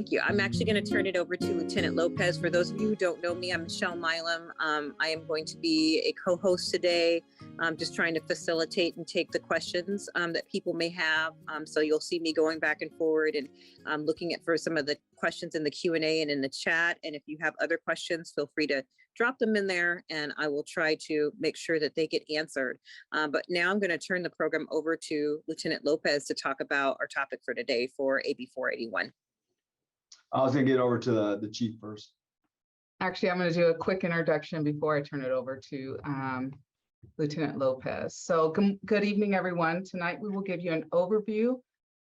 Thank you. I'm actually going to turn it over to Lieutenant Lopez. For those of you who don't know me, I'm Michelle Milam. I am going to be a co-host today. I'm just trying to facilitate and take the questions that people may have. So you'll see me going back and forward and looking at for some of the questions in the Q&A and in the chat. And if you have other questions, feel free to drop them in there and I will try to make sure that they get answered. But now I'm going to turn the program over to Lieutenant Lopez to talk about our topic for today for AB 481. I was going to get over to the chief first. Actually, I'm going to do a quick introduction before I turn it over to Lieutenant Lopez. So good evening, everyone. Tonight, we will give you an overview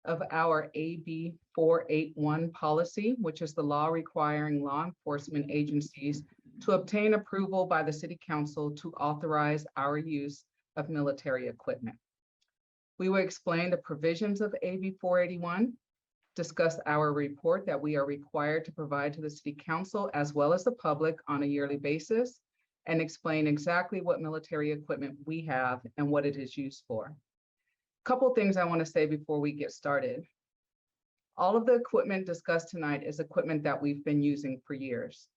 of our AB 481 policy, which is the law requiring law enforcement agencies to obtain approval by the City Council to authorize our use of military equipment. We will explain the provisions of AB 481, discuss our report that we are required to provide to the City Council as well as the public on a yearly basis, and explain exactly what military equipment we have and what it is used for. A couple things I want to say before we get started. All of the equipment discussed tonight is equipment that we've been using for years.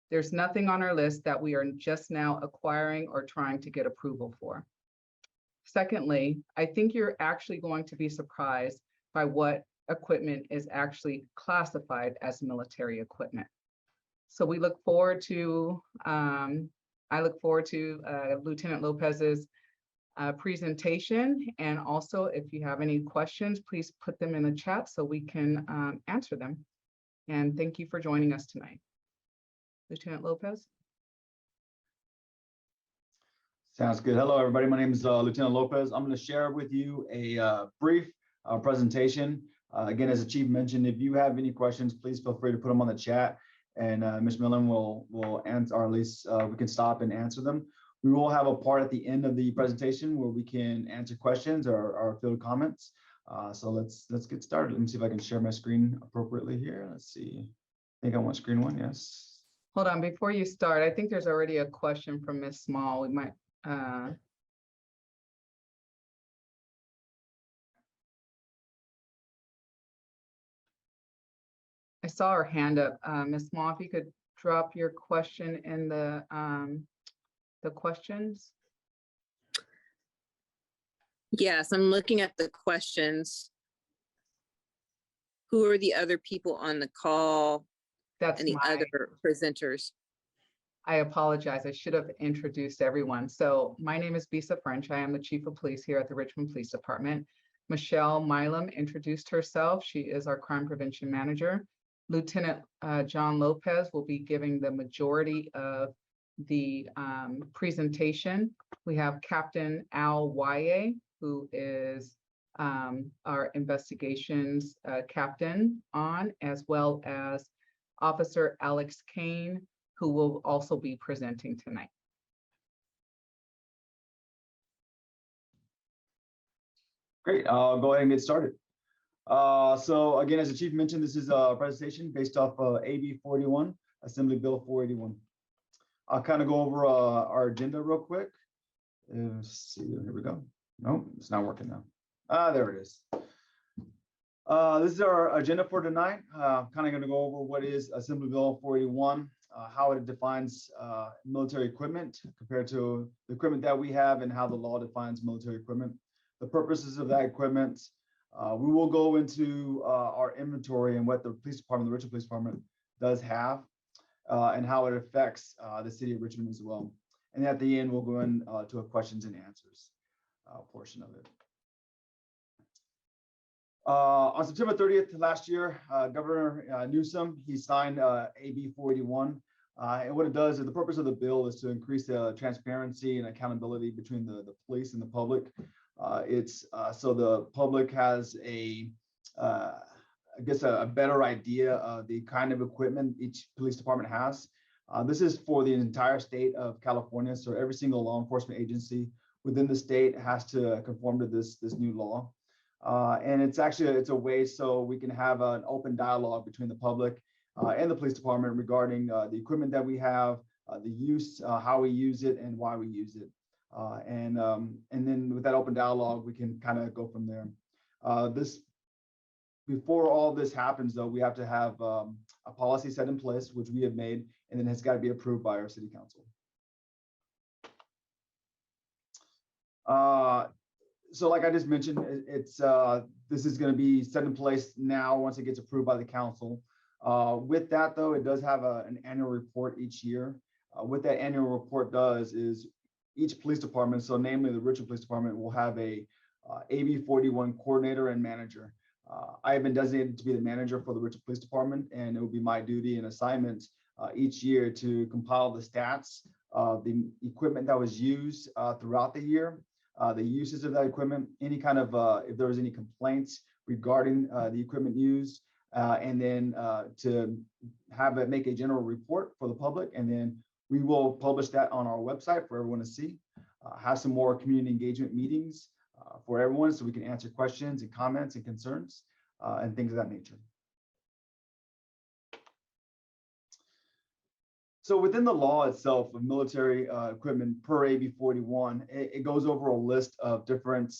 There's nothing on our list that we are just now acquiring or trying to get approval for. Secondly, I think you're actually going to be surprised by what equipment is actually classified as military equipment. So we look forward to, I look forward to Lieutenant Lopez's presentation. And also, if you have any questions, please put them in the chat so we can answer them. And thank you for joining us tonight. Lieutenant Lopez. Sounds good. Hello, everybody. My name is Lieutenant Lopez. I'm going to share with you a brief presentation. Again, as the chief mentioned, if you have any questions, please feel free to put them on the chat, and Ms. Millen will answer, or at least we can stop and answer them. We will have a part at the end of the presentation where we can answer questions or field comments. So let's get started. Let me see if I can share my screen appropriately here. Let's see. I think I want screen one. Yes. Hold on, before you start, I think there's already a question from Ms. Small. We might. I saw her hand up. Ms. Small, if you could drop your question in the questions. Yes, I'm looking at the questions. Who are the other people on the call? That's and the other presenters? I apologize. I should have introduced everyone. So my name is Bisa French. I am the Chief of Police here at the Richmond Police Department. Michelle Milam introduced herself. She is our Crime Prevention Manager. Lieutenant John Lopez will be giving the majority of the presentation. We have Captain Al Waye, who is our investigations captain on, as well as Officer Alex Kane, who will also be presenting tonight. Great, I'll go ahead and get started. So again, as the chief mentioned, this is a presentation based off AB 41, Assembly Bill 481. I'll kind of go over our agenda real quick. Let's see, here we go. No, it's not working now. There it is. This is our agenda for tonight. Kind of going to go over what is Assembly Bill 481, how it defines military equipment compared to the equipment that we have, and how the law defines military equipment, the purposes of that equipment. We will go into our inventory and what the police department, the Richmond Police Department, does have, and how it affects the city of Richmond as well. And at the end, we'll go into a questions and answers portion of it. On September 30th last year, Governor Newsom, he signed AB 481. And what it does is the purpose of the bill is to increase the transparency and accountability between the police and the public. It's so the public has I guess a better idea of the kind of equipment each police department has. This is for the entire state of California. So every single law enforcement agency within the state has to conform to this new law. And it's a way so we can have an open dialogue between the public and the police department regarding the equipment that we have, the use, how we use it, and why we use it. And then with that open dialogue, we can kind of go from there. This before all this happens, though, we have to have a policy set in place, which we have made, and then it's got to be approved by our city council. So like I just mentioned, this is going to be set in place now once it gets approved by the council. With that, though, it does have an annual report each year. What that annual report does is each police department, so namely the Richmond Police Department, will have a AB 41 coordinator and manager. I have been designated to be the manager for the Richmond Police Department, and it will be my duty and assignment each year to compile the stats of the equipment that was used throughout the year, the uses of that equipment, any kind of, if there was any complaints regarding the equipment used, and then to have it make a general report for the public. And then we will publish that on our website for everyone to see, have some more community engagement meetings for everyone so we can answer questions and comments and concerns and things of that nature. So within the law itself of military equipment per AB 41, it goes over a list of different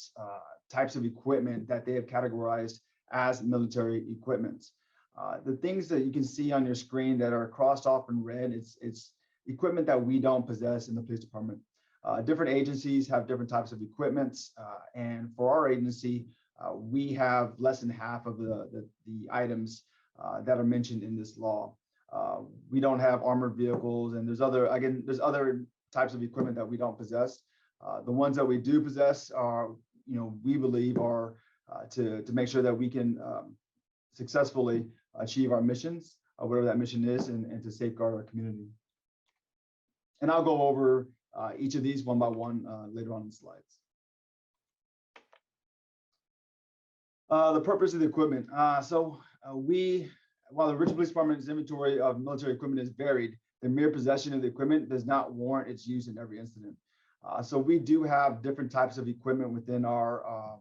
types of equipment that they have categorized as military equipment. The things that you can see on your screen that are crossed off in red, it's equipment that we don't possess in the police department. Different agencies have different types of equipment, and for our agency, we have less than half of the items that are mentioned in this law. We don't have armored vehicles, and there's other types of equipment that we don't possess. The ones that we do possess are, we believe are to make sure that we can successfully achieve our missions, whatever that mission is, and to safeguard our community. And I'll go over each of these one by one later on in the slides. The purpose of the equipment. While the Richmond Police Department's inventory of military equipment is varied, the mere possession of the equipment does not warrant its use in every incident. So we do have different types of equipment within our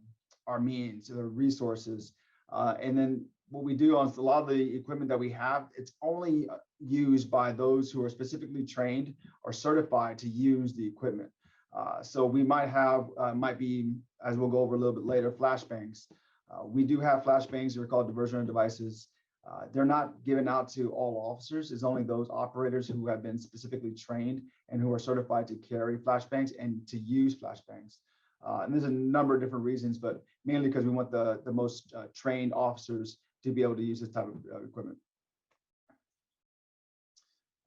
means, the resources. And then what we do on a lot of the equipment that we have, it's only used by those who are specifically trained or certified to use the equipment. So we might be, as we'll go over a little bit later, flashbangs. We do have flashbangs that are called diversionary devices. They're not given out to all officers. It's only those operators who have been specifically trained and who are certified to carry flashbangs and to use flashbangs. And there's a number of different reasons, but mainly because we want the most trained officers to be able to use this type of equipment.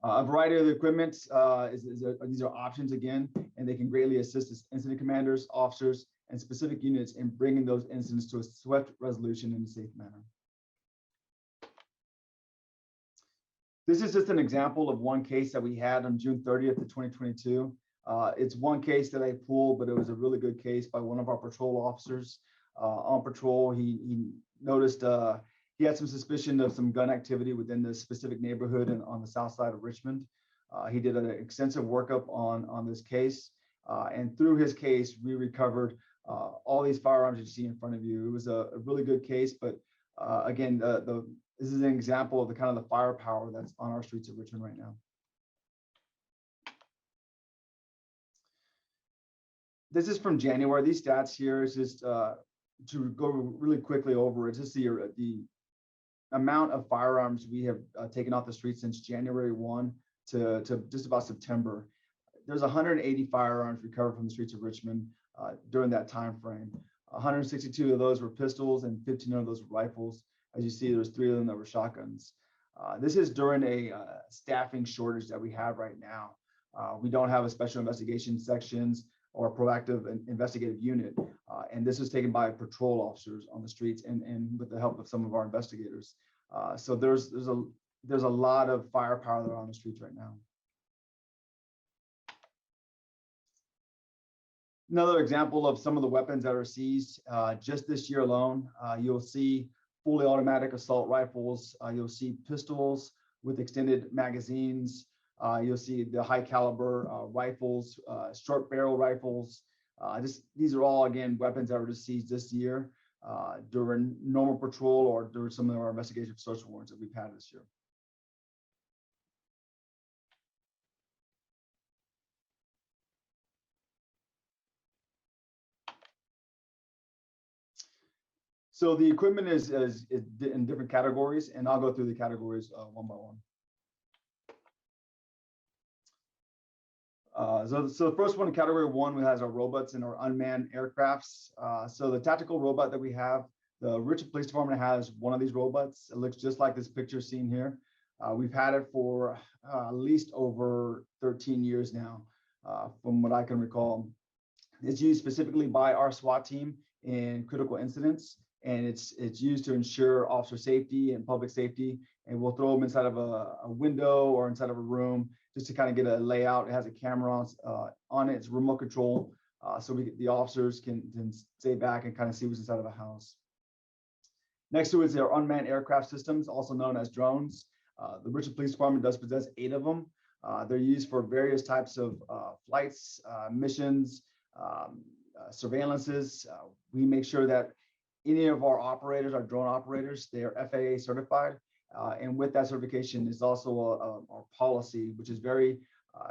A variety of the equipment, these are options again, and they can greatly assist as incident commanders, officers, and specific units in bringing those incidents to a swift resolution in a safe manner. This is just an example of one case that we had on June 30th of 2022. It's one case that I pulled, but it was a really good case by one of our patrol officers. On patrol, he noticed he had some suspicion of some gun activity within this specific neighborhood and on the south side of Richmond. He did an extensive workup on this case, and through his case, we recovered all these firearms you see in front of you. It was a really good case, but again, this is an example of the kind of the firepower that's on our streets of Richmond right now. This is from January. These stats here is just to go really quickly over. It's just the amount of firearms we have taken off the streets since January 1 to just about September. There's 180 firearms recovered from the streets of Richmond during that time frame. 162 of those were pistols and 15 of those were rifles. As you see, there's 3 of them that were shotguns. This is during a staffing shortage that we have right now. We don't have a special investigation sections or a proactive investigative unit. And this was taken by patrol officers on the streets and with the help of some of our investigators. So there's a lot of firepower that are on the streets right now. Another example of some of the weapons that are seized just this year alone, you'll see fully automatic assault rifles, you'll see pistols with extended magazines, you'll see the high caliber rifles, short barrel rifles. These are all, again, weapons that were just seized this year during normal patrol or during some of our investigation for search warrants that we've had this year. So the equipment is in different categories, and I'll go through the categories one by one. So the first one in category one, we has our robots and our unmanned aircrafts. So the tactical robot that we have, the Richmond Police Department has one of these robots. It looks just like this picture seen here. We've had it for at least over 13 years now, from what I can recall. It's used specifically by our SWAT team in critical incidents, and it's used to ensure officer safety and public safety. And we'll throw them inside of a window or inside of a room just to kind of get a layout. It has a camera on it. It's remote control, so the officers can stay back and kind of see what's inside of a house. Next to it is our unmanned aircraft systems, also known as drones. The Richmond Police Department does possess 8 of them. They're used for various types of flights, missions, surveillances. We make sure that any of our operators, our drone operators, they are FAA certified. And with that certification is also our policy, which is very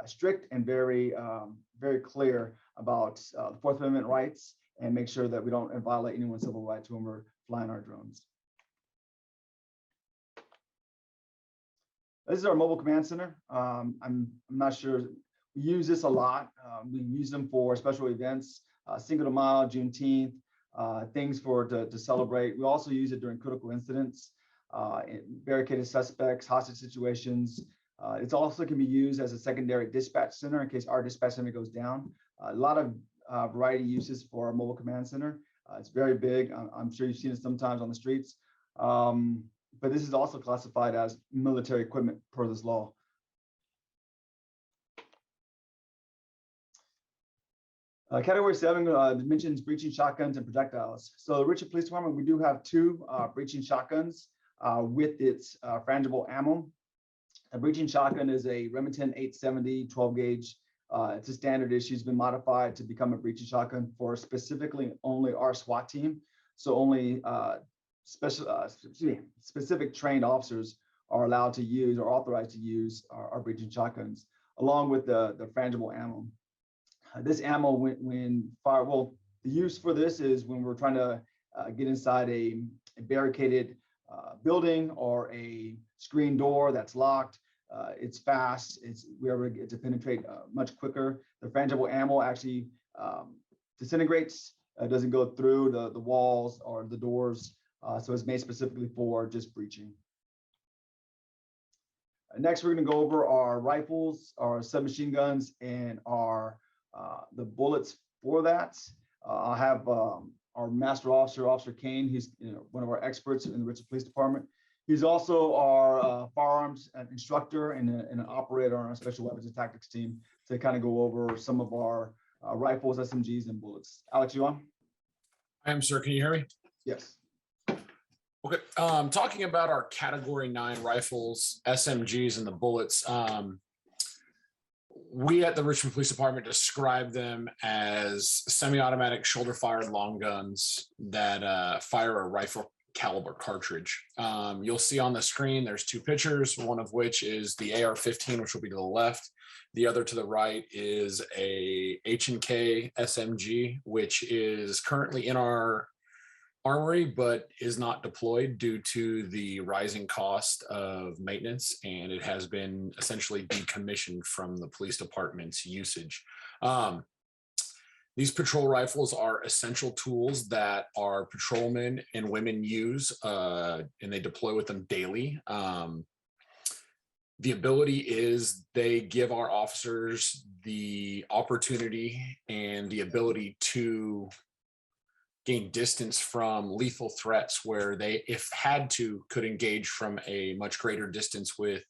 strict and very clear about the Fourth Amendment rights, and make sure that we don't violate anyone's civil rights when we're flying our drones. This is our mobile command center. I'm not sure, we use this a lot. We use them for special events, Cinco de Mayo, Juneteenth, things to celebrate. We also use it during critical incidents, barricaded suspects, hostage situations. It also can be used as a secondary dispatch center in case our dispatch center goes down. A lot of variety of uses for our mobile command center. It's very big. I'm sure you've seen it sometimes on the streets. But this is also classified as military equipment per this law. Category 7 mentions breaching shotguns and projectiles. So the Richmond Police Department, we do have 2 breaching shotguns with its frangible ammo. A breaching shotgun is a Remington 870 12 gauge. It's a standard issue. It's been modified to become a breaching shotgun for specifically only our SWAT team. So only specific trained officers are allowed to use or authorized to use our breaching shotguns, along with the frangible ammo. This ammo, when fired, well, the use for this is when we're trying to get inside a barricaded building or a screen door that's locked. It's fast. We're able to get to penetrate much quicker. The frangible ammo actually disintegrates. Doesn't go through the walls or the doors. So it's made specifically for just breaching. Next, we're going to go over our rifles, our submachine guns, and the bullets for that. I'll have our master officer, Officer Kane. He's one of our experts in the Richmond Police Department. He's also our firearms instructor and an operator on our special weapons and tactics team to kind of go over some of our rifles, SMGs, and bullets. Alex, you on? I am, sir. Can you hear me? Yes. Okay. Talking about our Category 9 rifles, SMGs, and the bullets. We at the Richmond Police Department describe them as semi-automatic shoulder-fired long guns that fire a rifle caliber cartridge. You'll see on the screen there's 2 pictures, one of which is the AR-15, which will be to the left. The other to the right is a H&K SMG, which is currently in our armory, but is not deployed due to the rising cost of maintenance, and it has been essentially decommissioned from the police department's usage. These patrol rifles are essential tools that our patrolmen and women use, and they deploy with them daily. The ability is they give our officers the opportunity and the ability to gain distance from lethal threats where they, if had to, could engage from a much greater distance with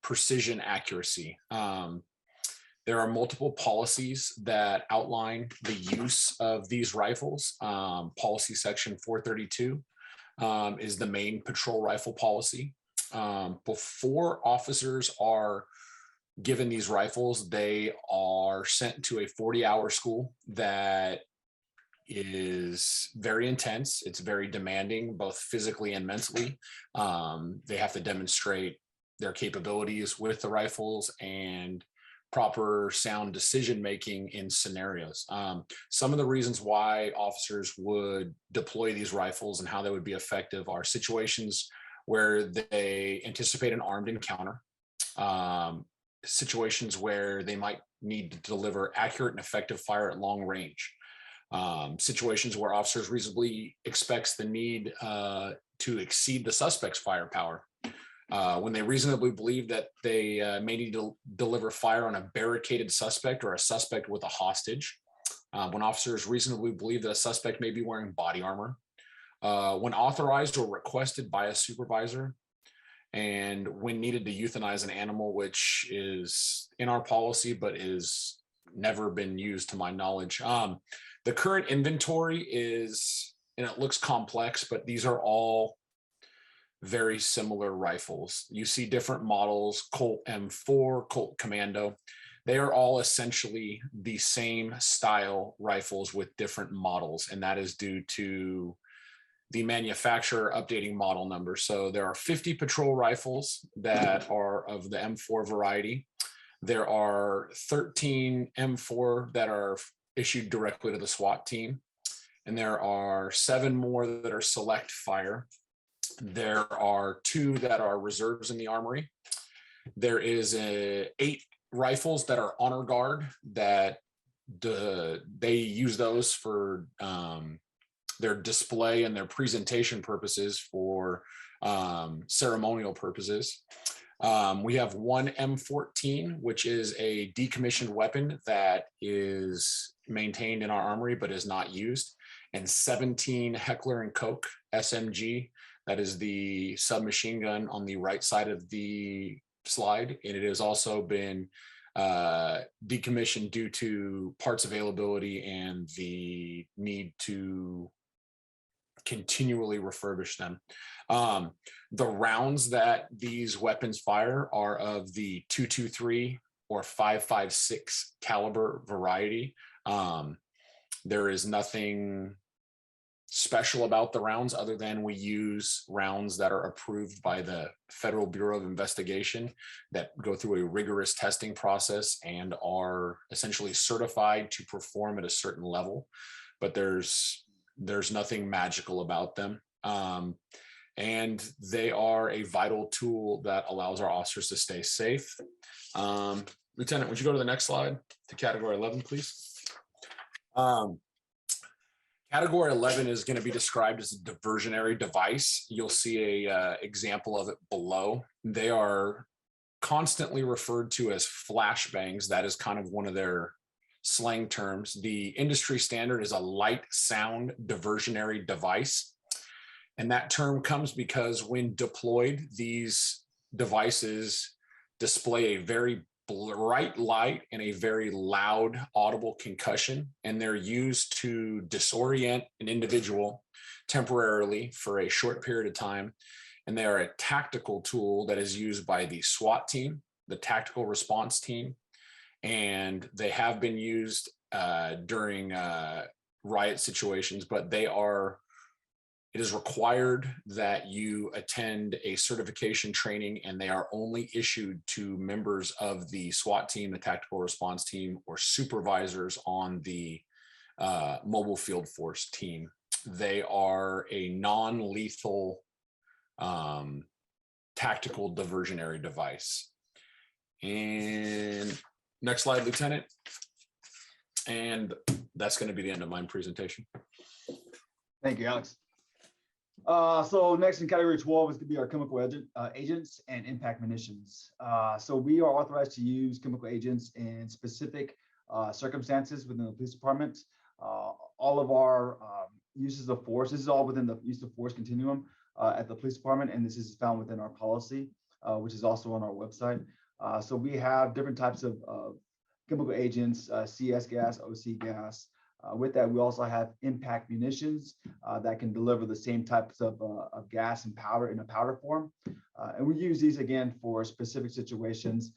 precision accuracy. There are multiple policies that outline the use of these rifles. Policy section 432 is the main patrol rifle policy. Before officers are given these rifles, they are sent to a 40-hour school that is very intense. It's very demanding, both physically and mentally. They have to demonstrate their capabilities with the rifles and proper sound decision making in scenarios. Some of the reasons why officers would deploy these rifles and how they would be effective are situations where they anticipate an armed encounter, situations where they might need to deliver accurate and effective fire at long range, situations where officers reasonably expects the need to exceed the suspect's firepower, when they reasonably believe that they may need to deliver fire on a barricaded suspect or a suspect with a hostage, when officers reasonably believe that a suspect may be wearing body armor, when authorized or requested by a supervisor, and when needed to euthanize an animal, which is in our policy but is never been used to my knowledge. The current inventory is, and it looks complex, but these are all very similar rifles. You see different models: Colt M4, Colt Commando. They are all essentially the same style rifles with different models, and that is due to the manufacturer updating model numbers. So there are 50 patrol rifles that are of the M4 variety. There are 13 M4 that are issued directly to the SWAT team, and there are 7 more that are select fire. There are 2 that are reserves in the armory. There is 8 rifles that are honor guard that they use those for their display and their presentation purposes for ceremonial purposes. We have 1 M14, which is a decommissioned weapon that is maintained in our armory but is not used, and 17 Heckler and Koch SMG. That is the submachine gun on the right side of the slide, and it has also been decommissioned due to parts availability and the need to continually refurbish them. The rounds that these weapons fire are of the .223 or .556 caliber variety. There is nothing special about the rounds other than we use rounds that are approved by the Federal Bureau of Investigation that go through a rigorous testing process and are essentially certified to perform at a certain level, but there's nothing magical about them. And they are a vital tool that allows our officers to stay safe. Lieutenant, would you go to the next slide to category 11, please? Category 11 is going to be described as a diversionary device. You'll see a example of it below. They are constantly referred to as flashbangs. That is kind of one of their slang terms. The industry standard is a light sound diversionary device. And that term comes because when deployed, these devices display a very bright light and a very loud audible concussion, and they're used to disorient an individual temporarily for a short period of time. And they are a tactical tool that is used by the SWAT team, the tactical response team, and they have been used during riot situations, but it is required that you attend a certification training, and they are only issued to members of the SWAT team, the tactical response team, or supervisors on the mobile field force team. They are a non-lethal tactical diversionary device. And next slide, Lieutenant. And that's going to be the end of my presentation. Thank you, Alex. So next in category 12 is going to be our chemical agents and impact munitions. So we are authorized to use chemical agents in specific circumstances within the police department. All of our uses of force, this is all within the use of force continuum at the police department, and this is found within our policy, which is also on our website. So we have different types of chemical agents, CS gas, OC gas. With that, we also have impact munitions that can deliver the same types of gas and powder in a powder form. And we use these again for specific situations.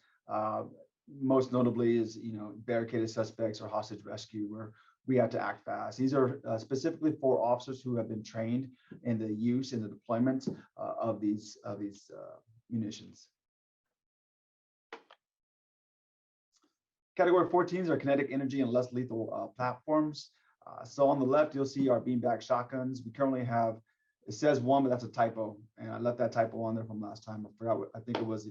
Most notably is, barricaded suspects or hostage rescue, where we have to act fast. These are specifically for officers who have been trained in the use and the deployment of these munitions. Category 14s are kinetic energy and less lethal platforms. So on the left, you'll see our beanbag shotguns. We currently have, it says 1, but that's a typo. And I left that typo on there from last time. I forgot what, I think it was,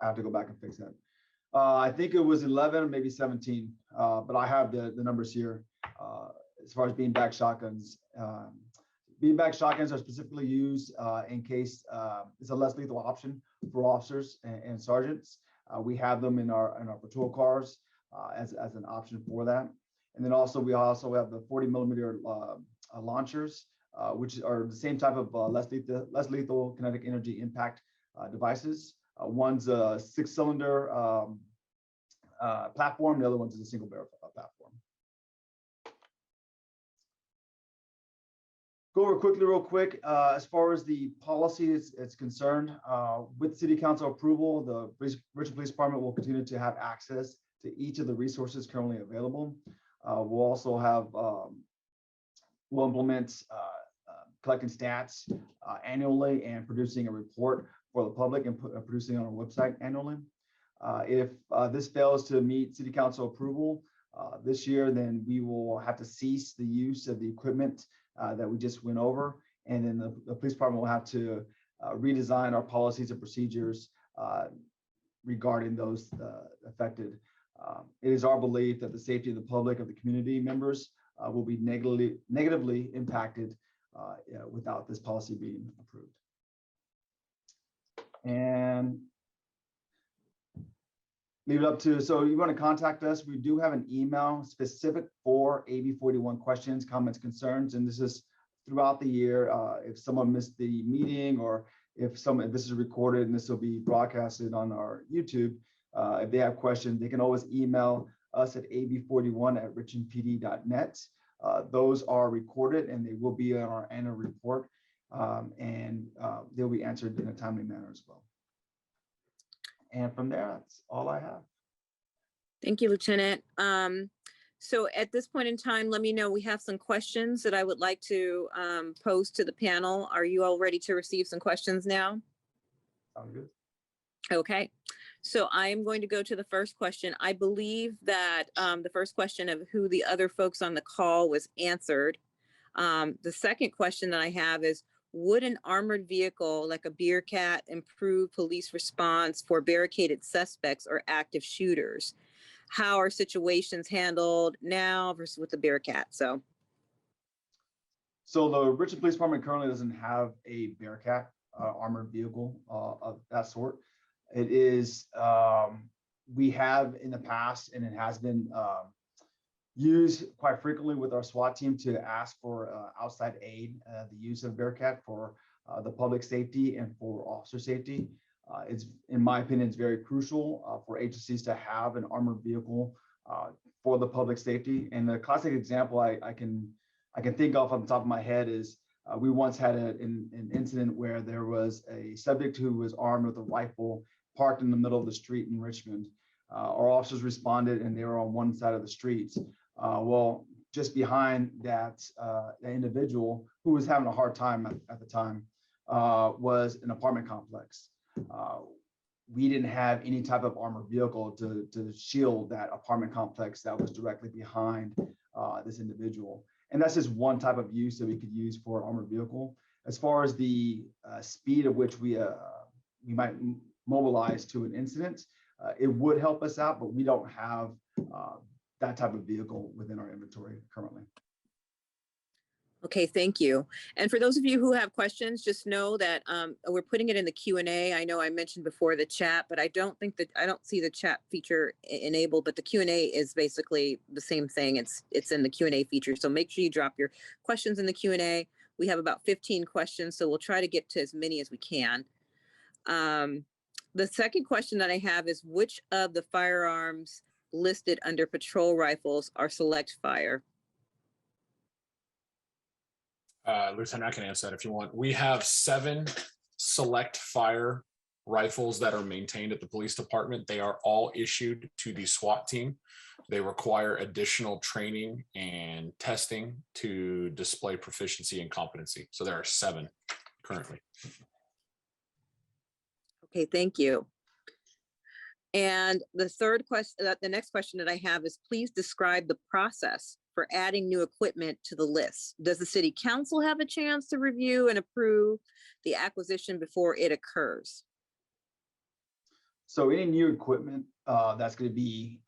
I have to go back and fix that. I think it was 11, maybe 17, but I have the numbers here as far as beanbag shotguns. Beanbag shotguns are specifically used in case it's a less lethal option for officers and sergeants. We have them in our patrol cars as an option for that. And then also we also have the 40 millimeter launchers, which are the same type of less lethal kinetic energy impact devices. One's a 6-cylinder platform, the other one's a single barrel platform. Go over quickly, real quick, as far as the policy is concerned, with City Council approval, the Richmond Police Department will continue to have access to each of the resources currently available. We'll also have, we'll implement collecting stats annually and producing a report for the public and producing on our website annually. If this fails to meet City Council approval this year, then we will have to cease the use of the equipment that we just went over. And then the police department will have to redesign our policies and procedures regarding those affected. It is our belief that the safety of the public, of the community members will be negatively impacted without this policy being approved. And leave it up to, so you want to contact us, we do have an email specific for AB 41 questions, comments, concerns, and this is throughout the year. If someone missed the meeting, or if this is recorded and this will be broadcasted on our YouTube, if they have questions, they can always email us at ab41@richmondpd.net. Those are recorded and they will be on our annual report, and they'll be answered in a timely manner as well. And from there, that's all I have. Thank you, Lieutenant. So at this point in time, let me know, we have some questions that I would like to pose to the panel. Are you all ready to receive some questions now? Sounds good. Okay, so I am going to go to the first question. I believe that the first question of who the other folks on the call was answered. The second question that I have is, would an armored vehicle like a Bearcat improve police response for barricaded suspects or active shooters? How are situations handled now versus with the Bearcat? So the Richmond Police Department currently doesn't have a Bearcat armored vehicle of that sort. It is, we have in the past, and it has been used quite frequently with our SWAT team to ask for outside aid, the use of Bearcat for the public safety and for officer safety. It's, in my opinion, it's very crucial for agencies to have an armored vehicle for the public safety. And the classic example I can think of on the top of my head is we once had an incident where there was a subject who was armed with a rifle parked in the middle of the street in Richmond. Our officers responded and they were on one side of the street. Well, just behind that individual who was having a hard time at the time was an apartment complex. We didn't have any type of armored vehicle to shield that apartment complex that was directly behind this individual. And that's just one type of use that we could use for an armored vehicle. As far as the speed at which we might mobilize to an incident, it would help us out, but we don't have that type of vehicle within our inventory currently. okay, thank you. And for those of you who have questions, just know that we're putting it in the Q&A. I know I mentioned before the chat, but I don't see the chat feature enabled, but the Q&A is basically the same thing. It's in the Q&A feature. So make sure you drop your questions in the Q&A. We have about 15 questions, so we'll try to get to as many as we can. The second question that I have is, which of the firearms listed under patrol rifles are select fire? Lieutenant, I can answer that if you want. We have 7 select fire rifles that are maintained at the police department. They are all issued to the SWAT team. They require additional training and testing to display proficiency and competency. So there are 7 currently. Okay, thank you. And the third question, the next question that I have is, please describe the process for adding new equipment to the list. Does the city council have a chance to review and approve the acquisition before it occurs? So any new equipment that's going to be,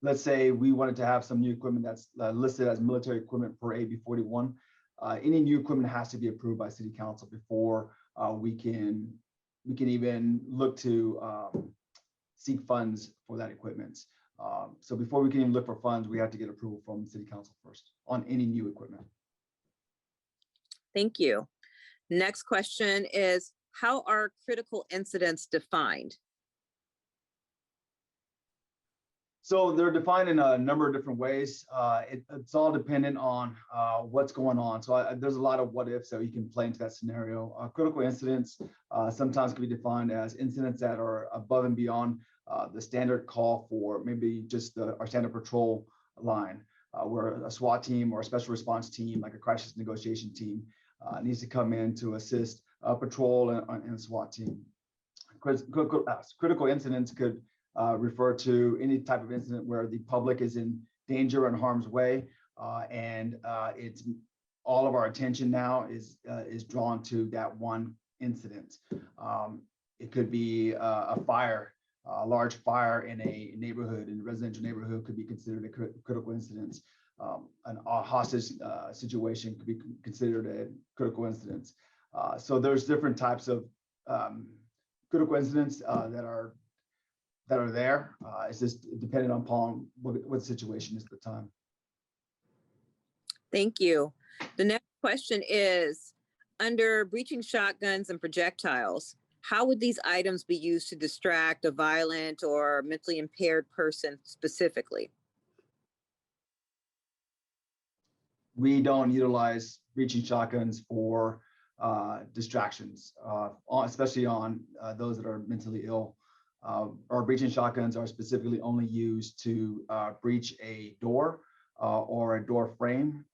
let's say we wanted to have some new equipment that's listed as military equipment per AB 41. Any new equipment has to be approved by city council before we can even look to seek funds for that equipment. So before we can even look for funds, we have to get approval from city council first on any new equipment. Thank you. Next question is, how are critical incidents defined? So they're defined in a number of different ways. It's all dependent on what's going on. So there's a lot of what ifs that you can play into that scenario. Critical incidents sometimes can be defined as incidents that are above and beyond the standard call for maybe just our standard patrol line, where a SWAT team or a special response team, like a crisis negotiation team, needs to come in to assist patrol and a SWAT team. Critical incidents could refer to any type of incident where the public is in danger and harm's way, and it's all of our attention now is drawn to that one incident. It could be a fire, a large fire in a neighborhood, in a residential neighborhood, could be considered a critical incident. A hostage situation could be considered a critical incident. So there's different types of critical incidents that are there. It's just dependent upon what the situation is at the time. Thank you. The next question is, under breaching shotguns and projectiles, how would these items be used to distract a violent or mentally impaired person specifically? We don't utilize breaching shotguns for distractions, especially on those that are mentally ill. Our breaching shotguns are specifically only used to breach a door or a door frame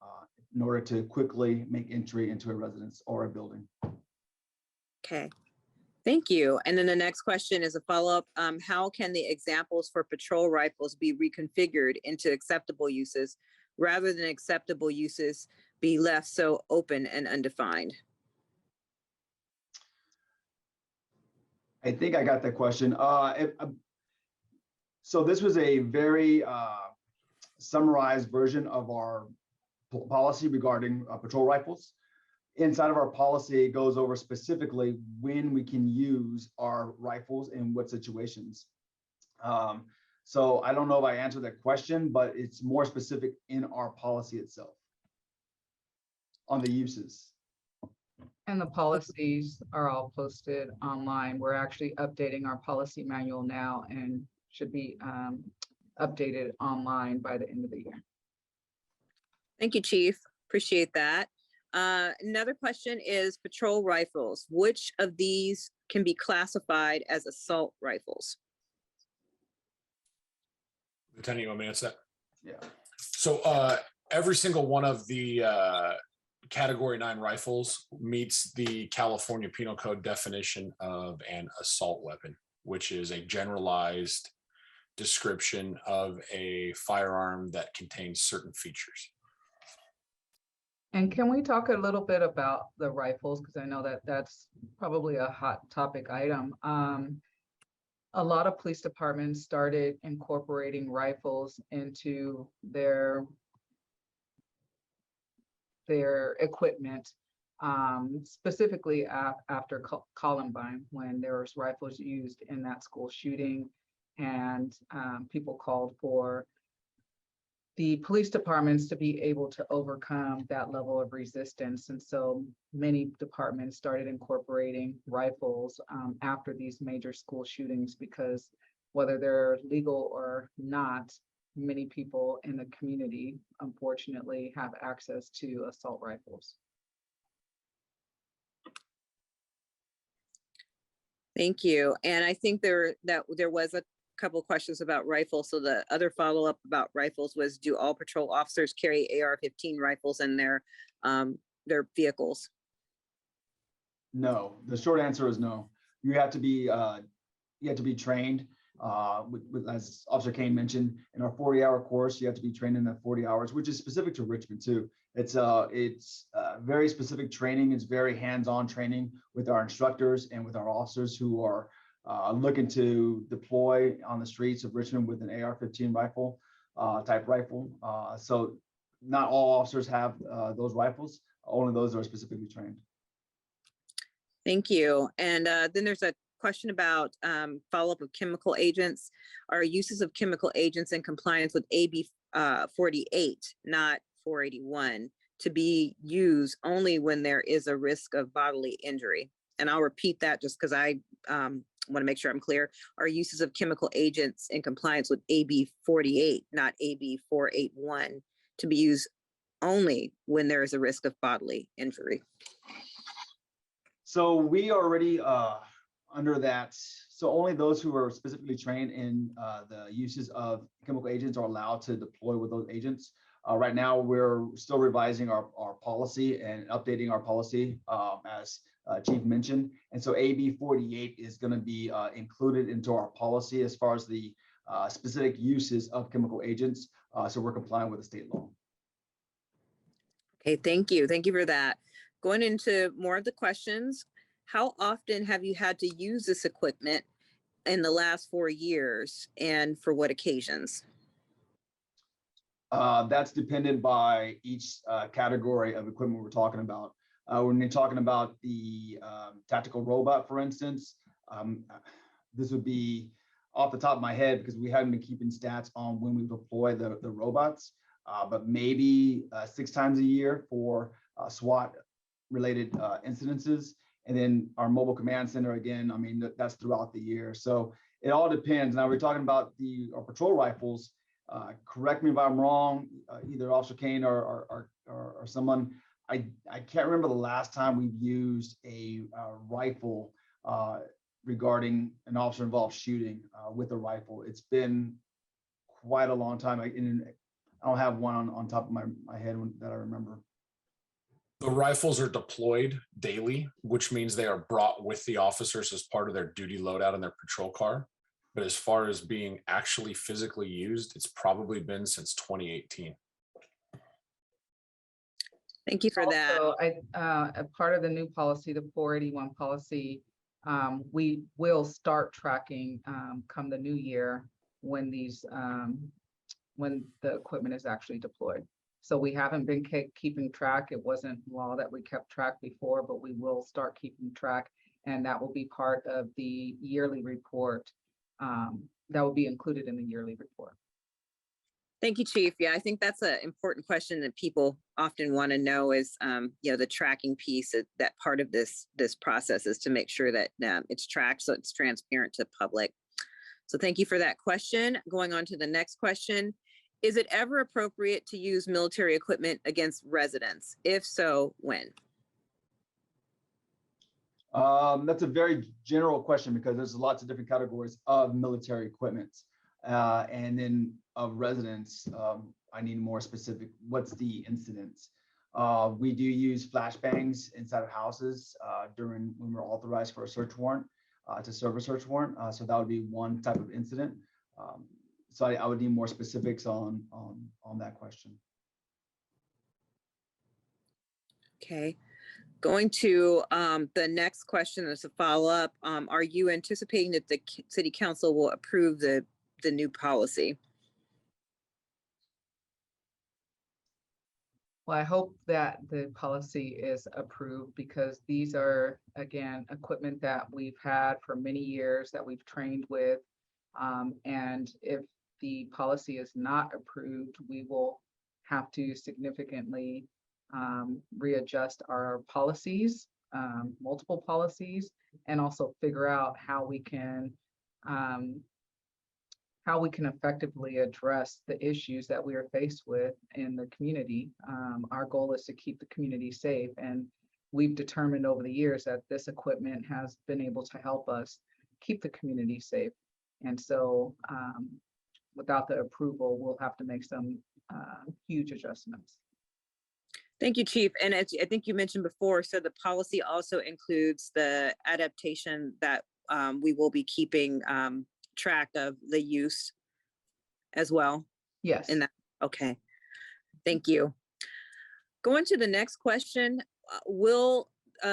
in order to quickly make entry into a residence or a building. Okay, thank you. And then the next question is a follow-up. How can the examples for patrol rifles be reconfigured into acceptable uses rather than acceptable uses be left so open and undefined? I think I got that question. So this was a very summarized version of our policy regarding patrol rifles. Inside of our policy, it goes over specifically when we can use our rifles in what situations. So I don't know if I answered that question, but it's more specific in our policy itself on the uses. And the policies are all posted online. We're actually updating our policy manual now and should be updated online by the end of the year. Thank you, Chief. Appreciate that. Another question is patrol rifles. Which of these can be classified as assault rifles? Lieutenant, you want me to answer that? Yeah. So every single one of the Category 9 rifles meets the California Penal Code definition of an assault weapon, which is a generalized description of a firearm that contains certain features. And can we talk a little bit about the rifles? Because I know that that's probably a hot topic item. A lot of police departments started incorporating rifles into their equipment, specifically after Columbine, when there was rifles used in that school shooting, and people called for the police departments to be able to overcome that level of resistance. And so many departments started incorporating rifles after these major school shootings, because whether they're legal or not, many people in the community, unfortunately, have access to assault rifles. Thank you. And I think there was a couple of questions about rifles. So the other follow-up about rifles was, do all patrol officers carry AR-15 rifles in their vehicles? No, the short answer is no. You have to be you have to be trained. As Officer Kane mentioned, in our 40-hour course, you have to be trained in that 40 hours, which is specific to Richmond too. It's very specific training. It's very hands-on training with our instructors and with our officers who are looking to deploy on the streets of Richmond with an AR-15 rifle, type rifle. So not all officers have those rifles. Only those are specifically trained. Thank you. And then there's a question about follow-up of chemical agents. Are uses of chemical agents in compliance with AB 48, not 481, to be used only when there is a risk of bodily injury? And I'll repeat that just because I want to make sure I'm clear. Are uses of chemical agents in compliance with AB 48, not AB 481, to be used only when there is a risk of bodily injury? So we already under that. So only those who are specifically trained in the uses of chemical agents are allowed to deploy with those agents. Right now, we're still revising our policy and updating our policy as Chief mentioned. And so AB 48 is going to be included into our policy as far as the specific uses of chemical agents. So we're complying with the state law. Okay, thank you. Thank you for that. Going into more of the questions, how often have you had to use this equipment in the last 4 years, and for what occasions? That's dependent by each category of equipment we're talking about. When you're talking about the tactical robot, for instance, this would be off the top of my head because we haven't been keeping stats on when we deploy the robots, but maybe 6 times a year for SWAT related incidences. And then our mobile command center, again, I mean, that's throughout the year. So it all depends. Now we're talking about our patrol rifles. Correct me if I'm wrong, either Officer Kane or someone. I can't remember the last time we've used a rifle regarding an officer involved shooting with a rifle. It's been quite a long time. I don't have one on top of my head that I remember. The rifles are deployed daily, which means they are brought with the officers as part of their duty loadout in their patrol car. But as far as being actually physically used, it's probably been since 2018. Thank you for that. So a part of the new policy, the 481 policy, we will start tracking come the new year when when the equipment is actually deployed. So we haven't been keeping track. It wasn't law that we kept track before, but we will start keeping track, and that will be part of the yearly report. That will be included in the yearly report. Thank you, Chief. Yeah, I think that's an important question that people often want to know is, the tracking piece. That part of this process is to make sure that it's tracked so it's transparent to the public. So thank you for that question. Going on to the next question. Is it ever appropriate to use military equipment against residents? If so, when? That's a very general question because there's lots of different categories of military equipment. And then of residents, I need more specific. What's the incidence? We do use flashbangs inside of houses when we're authorized for a search warrant, to serve a search warrant. So that would be one type of incident. So I would need more specifics on that question. Okay. Going to the next question as a follow-up. Are you anticipating that the City Council will approve the new policy? Well, I hope that the policy is approved because these are, again, equipment that we've had for many years that we've trained with. And if the policy is not approved, we will have to significantly readjust our policies, multiple policies, and also figure out how we can effectively address the issues that we are faced with in the community. Our goal is to keep the community safe, and we've determined over the years that this equipment has been able to help us keep the community safe. And so without the approval, we'll have to make some huge adjustments. Thank you, Chief. And as I think you mentioned before, so the policy also includes the adaptation that we will be keeping track of the use as well Yes. in that. Okay, thank you. Going to the next question, will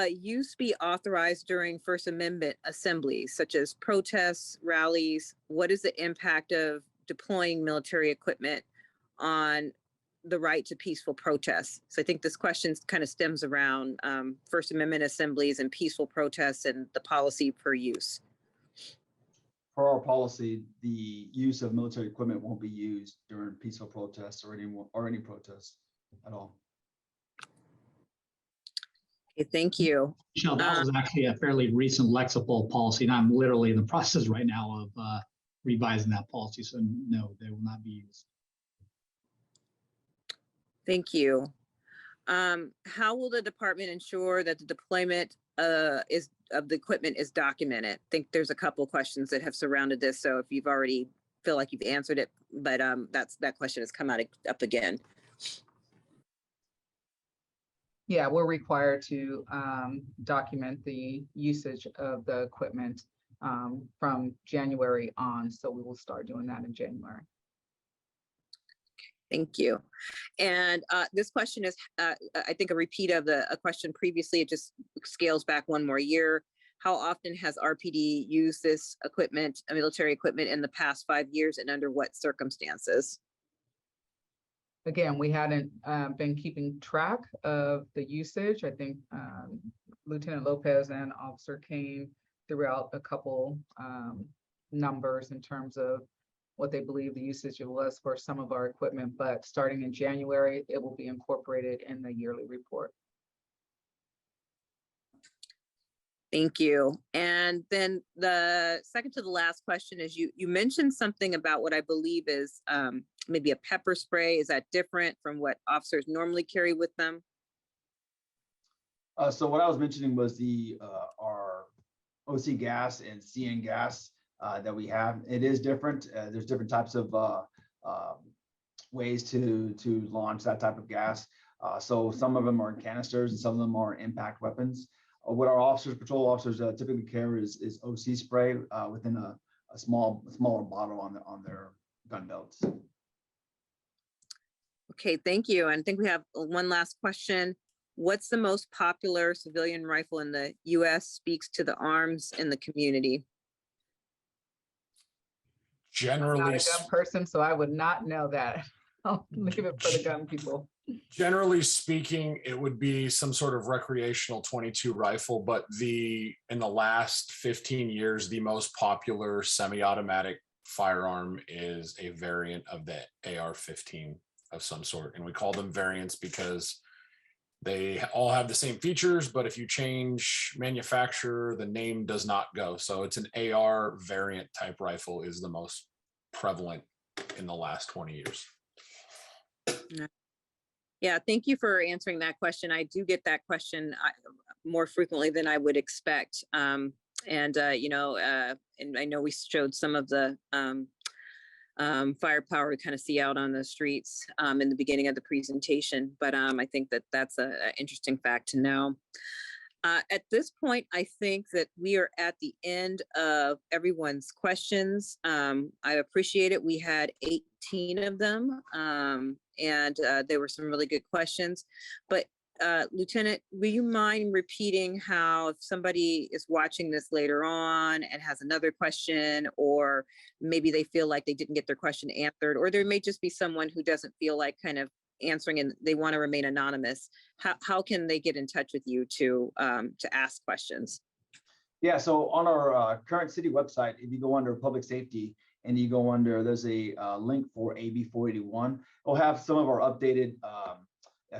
use be authorized during First Amendment assemblies, such as protests, rallies? What is the impact of deploying military equipment on the right to peaceful protests? So I think this question kind of stems around First Amendment assemblies and peaceful protests and the policy per use. For our policy, the use of military equipment won't be used during peaceful protests or any protests at all. Okay, thank you. Michelle, that was actually a fairly recent Lexipol policy, and I'm literally in the process right now of revising that policy. So no, they will not be used. Thank you. How will the department ensure that the deployment of the equipment is documented? I think there's a couple of questions that have surrounded this. So if you've already feel like you've answered it, but that question has come up again. Yeah, we're required to document the usage of the equipment from January on. So we will start doing that in January. Thank you. And this question is, I think, a repeat of a question previously. It just scales back one more year. How often has RPD used this equipment, military equipment, in the past 5 years, and under what circumstances? Again, we hadn't been keeping track of the usage. I think Lieutenant Lopez and Officer Kane threw out a couple numbers in terms of what they believe the usage was for some of our equipment, but starting in January, it will be incorporated in the yearly report. Thank you. And then the second to the last question is you mentioned something about what I believe is maybe a pepper spray. Is that different from what officers normally carry with them? So what I was mentioning was our OC gas and CN gas that we have. It is different. There's different types of ways to launch that type of gas. So some of them are canisters and some of them are impact weapons. What our patrol officers typically carry is OC spray within a smaller bottle on their gun belts. Okay, thank you. And I think we have one last question. What's the most popular civilian rifle in the U.S. speaks to the arms in the community? I'm not Generally, a gun person, so I would not know that. I'll leave it for the gun people. generally speaking, it would be some sort of recreational 22 rifle, but in the last 15 years, the most popular semi-automatic firearm is a variant of the AR-15 of some sort. And we call them variants because they all have the same features, but if you change manufacturer, the name does not go. So it's an AR variant type rifle is the most prevalent in the last 20 years. Yeah, thank you for answering that question. I do get that question more frequently than I would expect. And I know we showed some of the firepower we kind of see out on the streets in the beginning of the presentation, but I think that that's an interesting fact to know. At this point, I think that we are at the end of everyone's questions. I appreciate it. We had 18 of them, and there were some really good questions. But Lieutenant, will you mind repeating how if somebody is watching this later on and has another question, or maybe they feel like they didn't get their question answered, or there may just be someone who doesn't feel like kind of answering and they want to remain anonymous, how can they get in touch with you to ask questions? Yeah, so on our current city website, if you go under public safety and you go under, there's a link for AB 481. It'll have some of our updated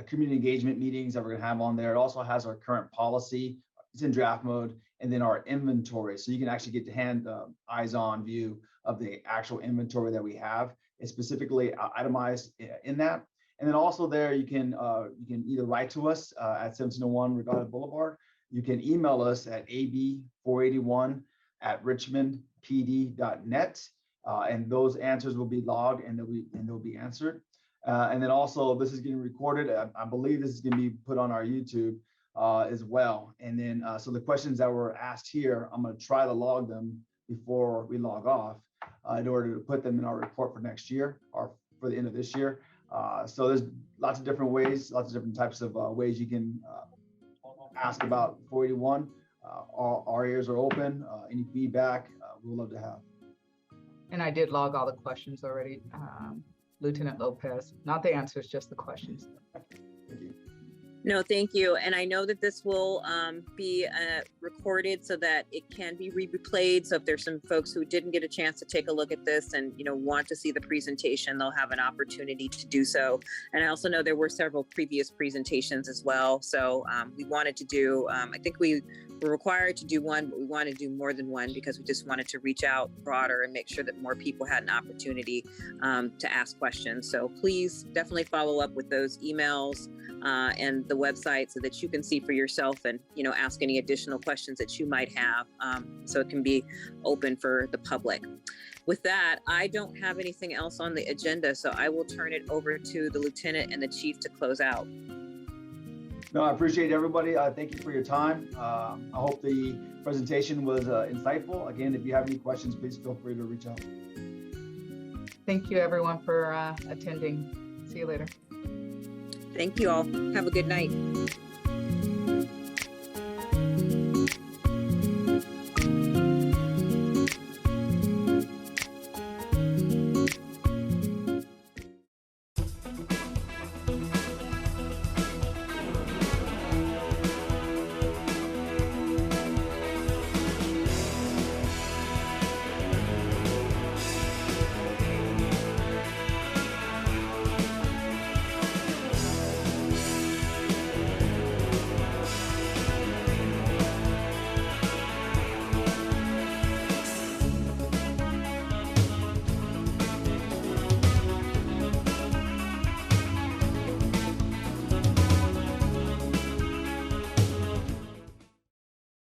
community engagement meetings that we're gonna have on there. It also has our current policy. It's in draft mode, and then our inventory. So you can actually get to eyes-on view of the actual inventory that we have. It's specifically itemized in that. And then also there, you can either write to us at 1701 Regatta Boulevard. You can email us at ab481@richmondpd.net, and those answers will be logged and they'll be answered. And then also, this is getting recorded. I believe this is going to be put on our YouTube. as well. And then, so the questions that were asked here, I'm going to try to log them before we log off in order to put them in our report for next year or for the end of this year. So there's lots of different ways, lots of different types of ways you can ask about 481. Our ears are open. Any feedback, we'd love to have. And I did log all the questions already, Lieutenant Lopez, not the answers, just the questions. Thank you. No, thank you. And I know that this will be recorded so that it can be replayed. So if there's some folks who didn't get a chance to take a look at this and, you know, want to see the presentation, they'll have an opportunity to do so. And I also know there were several previous presentations as well. So we wanted to do, I think we were required to do one, but we want to do more than one because we just wanted to reach out broader and make sure that more people had an opportunity to ask questions. So please definitely follow up with those emails and the website so that you can see for yourself and, you know, ask any additional questions that you might have so it can be open for the public. With that, I don't have anything else on the agenda, so I will turn it over to the Lieutenant and the Chief to close out. No, I appreciate everybody. Thank you for your time. I hope the presentation was insightful. Again, if you have any questions, please feel free to reach out. Thank you, everyone, for attending. See you later. Thank you all. Have a good night.